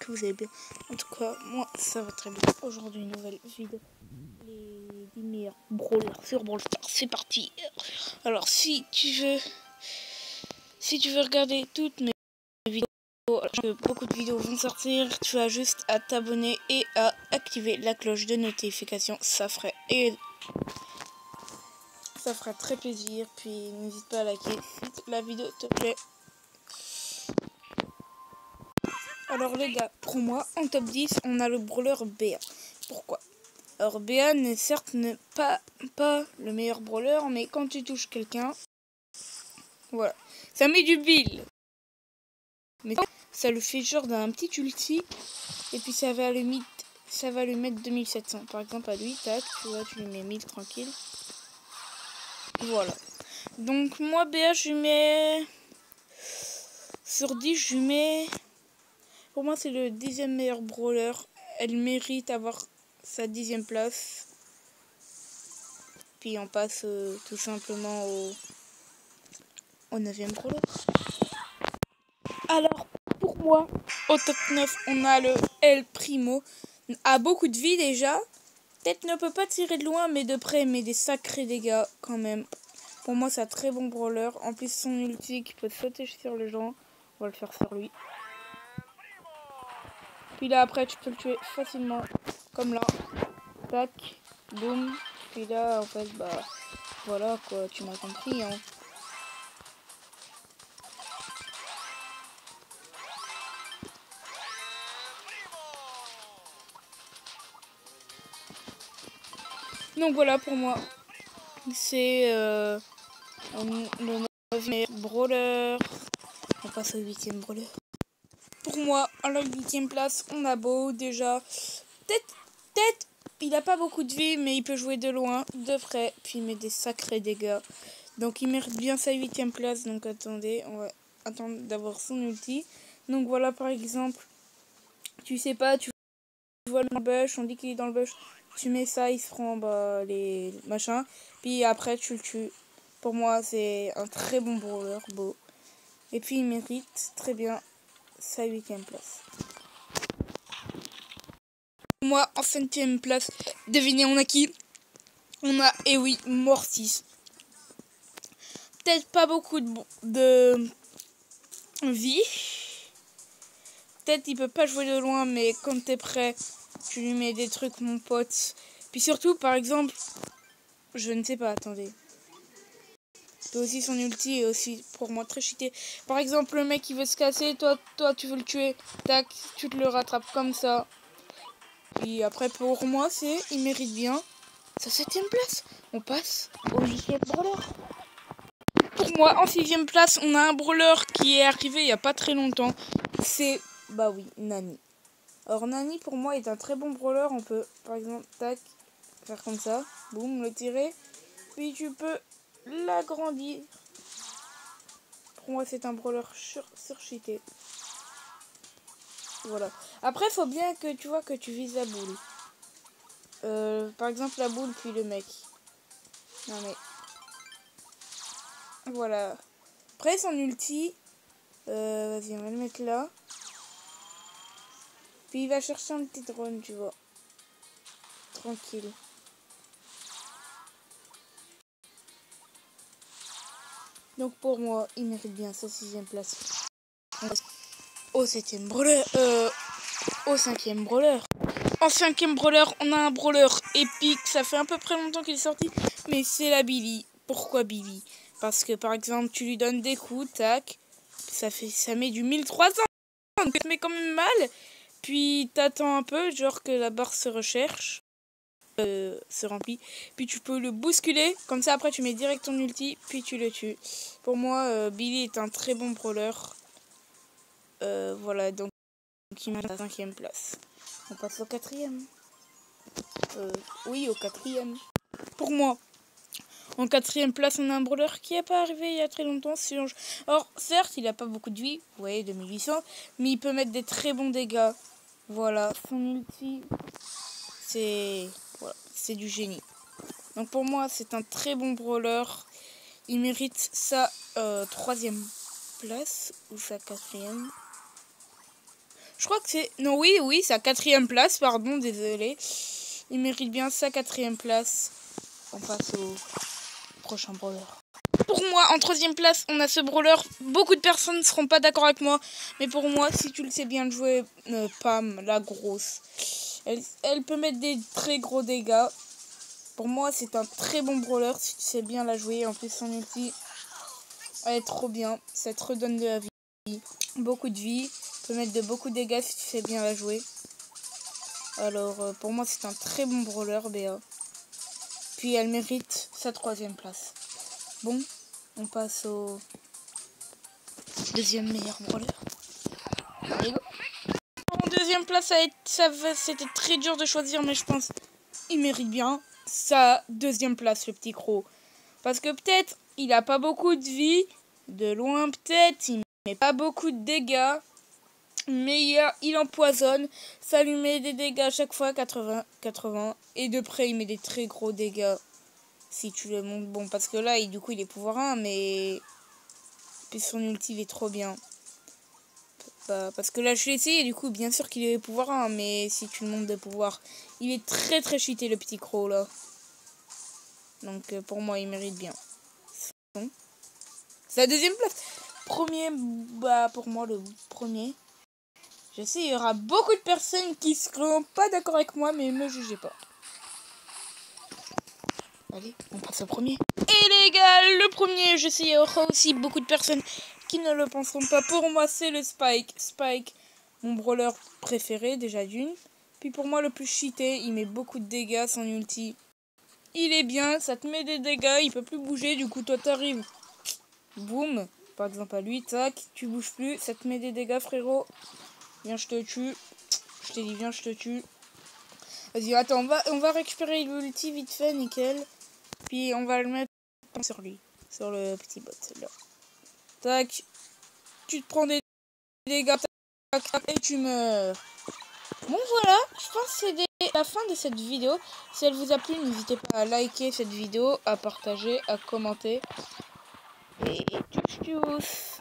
que vous allez bien. En tout cas, moi, ça va très bien. Aujourd'hui, une nouvelle vidéo. Les 10 meilleurs brawlers sur Brawl Stars. C'est parti. Alors, si tu veux regarder toutes mes vidéos, alors que beaucoup de vidéos vont sortir, tu as juste à t'abonner et à activer la cloche de notification. Ça ferait très plaisir. Puis, n'hésite pas à liker si la vidéo te plaît. Alors les gars, pour moi, en top 10, on a le brawler BA. Pourquoi? Alors BA n'est certes pas le meilleur brawler, mais quand tu touches quelqu'un, voilà, ça met du build. Mais ça le fait genre d'un petit ulti, et puis ça va lui mettre 2700. Par exemple à lui, tac, tu vois, tu lui mets 1000 tranquille. Voilà. Donc moi BA, je lui mets... Sur 10, je lui mets... Pour moi, c'est le 10e meilleur brawler. Elle mérite d'avoir sa 10e place. Puis on passe tout simplement au 9e brawler. Alors, pour moi, au top 9, on a le El Primo. A beaucoup de vie déjà. Peut-être ne peut pas tirer de loin, mais de près, il met des sacrés dégâts quand même. Pour moi, c'est un très bon brawler. En plus, son ulti qui peut sauter sur les gens. On va le faire sur lui. Puis là, après, tu peux le tuer facilement. Comme là. Tac. Boum. Puis là, en fait, bah... Voilà, quoi. Tu m'as compris, hein. Donc voilà, pour moi. C'est le 9e brawler. On passe au 8e brawler. Pour moi, à la 8e place, on a Beau déjà. Peut-être, il a pas beaucoup de vie, mais il peut jouer de loin, de près, puis il met des sacrés dégâts. Donc il mérite bien sa 8e place. Donc attendez, on va attendre d'avoir son ulti. Donc voilà, par exemple, tu sais pas, tu vois dans le bush, on dit qu'il est dans le bush. Tu mets ça, il se prend les machins. Puis après, tu le tues. Pour moi, c'est un très bon brawler, Beau. Et puis, il mérite très bien sa 8e place. Moi, en 5e place, devinez, on a qui? On a, eh oui, Mortis. Peut-être pas beaucoup de vie. Peut-être il peut pas jouer de loin, mais quand t'es prêt, tu lui mets des trucs, mon pote. Puis surtout, par exemple, je ne sais pas, attendez. Aussi son ulti est aussi pour moi très cheaté. Par exemple, le mec il veut se casser, toi tu veux le tuer, tac, tu te le rattrapes comme ça. Puis après pour moi il mérite bien sa 7e place. On passe au 8e brawler. Pour moi en 6e place on a un brawler qui est arrivé il y a pas très longtemps. C'est bah oui, Nani. Alors Nani pour moi est un très bon brawler. On peut par exemple tac faire comme ça, boum, le tirer. Puis tu peux l'agrandir. Pour moi, c'est un brawler surcheaté. Voilà. Après, faut bien que tu vois que tu vises la boule. Par exemple, la boule, puis le mec. Non, mais... Voilà. Après, son ulti... vas-y, on va le mettre là. Puis il va chercher un petit drone, tu vois. Tranquille. Donc, pour moi, il mérite bien sa 6e place. Au 7e brawler. Au 5e brawler. En 5e brawler, on a un brawler épique. Ça fait à peu près longtemps qu'il est sorti. Mais c'est la Billy. Pourquoi Billy? Parce que par exemple, tu lui donnes des coups, tac. Ça met du 1300. Ça te met quand même mal. Puis t'attends un peu, genre que la barre se recherche. Se remplit. Puis tu peux le bousculer. Comme ça, après, tu mets direct ton ulti. Puis tu le tues. Pour moi, Billy est un très bon brawler. Voilà, donc il mérite la 5e place. On passe au 4e. Oui, au 4e. Pour moi, en 4e place, on a un brawler qui n'est pas arrivé il y a très longtemps. Or, certes, il n'a pas beaucoup de vie. Vous voyez, 2800. Mais il peut mettre des très bons dégâts. Voilà, son ulti, c'est du génie. Donc pour moi, c'est un très bon brawler. Il mérite sa 3e place ou sa 4e. Je crois que c'est... Non, oui, sa 4e place, pardon, désolé. Il mérite bien sa 4e place. On passe au prochain brawler. Pour moi, en 3e place, on a ce brawler. Beaucoup de personnes ne seront pas d'accord avec moi. Mais pour moi, si tu le sais bien jouer, Pam, la grosse. Elle peut mettre des très gros dégâts. Pour moi, c'est un très bon brawler si tu sais bien la jouer. En plus, son ulti, elle est trop bien. Ça te redonne de la vie. Beaucoup de vie. Tu peux mettre de beaucoup de dégâts si tu sais bien la jouer. Alors, pour moi, c'est un très bon brawler, BA. Puis, elle mérite sa 3e place. Bon, on passe au 2e meilleur brawler. Allez, go. En 2e place, c'était très dur de choisir, mais je pense qu'il mérite bien sa 2e place, le petit croc. Parce que peut-être, il a pas beaucoup de vie. De loin, peut-être, il met pas beaucoup de dégâts. Mais il empoisonne. Ça lui met des dégâts à chaque fois, 80. Et de près, il met des très gros dégâts. Si tu le montres. Bon, parce que là, du coup, il est pouvoir 1, mais... Puis son ulti, il est trop bien. Bah, parce que là, je l'ai essayé, du coup, bien sûr qu'il est pouvoir 1, mais si tu le montres de pouvoir... Il est très très cheaté, le petit croc, là. Donc, pour moi, il mérite bien. C'est la 2e place. Premier, bah, pour moi, le premier. Je sais, il y aura beaucoup de personnes qui seront pas d'accord avec moi, mais ne me jugez pas. Allez, on passe au premier. Et les gars, le premier, je sais, il y aura aussi beaucoup de personnes qui ne le penseront pas. Pour moi, c'est le Spike. Spike, mon brawler préféré, déjà d'une. Puis pour moi, le plus cheaté, il met beaucoup de dégâts, son ulti. Il est bien, ça te met des dégâts, il peut plus bouger, du coup, toi, t'arrives. Boum, par exemple à lui, tac, tu bouges plus, ça te met des dégâts, frérot. Viens, je te tue. Je t'ai dit, viens, je te tue. Vas-y, attends, on va récupérer l'ulti vite fait, nickel. Puis on va le mettre sur lui. Sur le petit bot, là. Tac. Tu te prends des dégâts, tac, tac, et tu meurs. Bon, voilà. Je pense que c'est la fin de cette vidéo. Si elle vous a plu, n'hésitez pas à liker cette vidéo, à partager, à commenter. Et tchuss tchuss.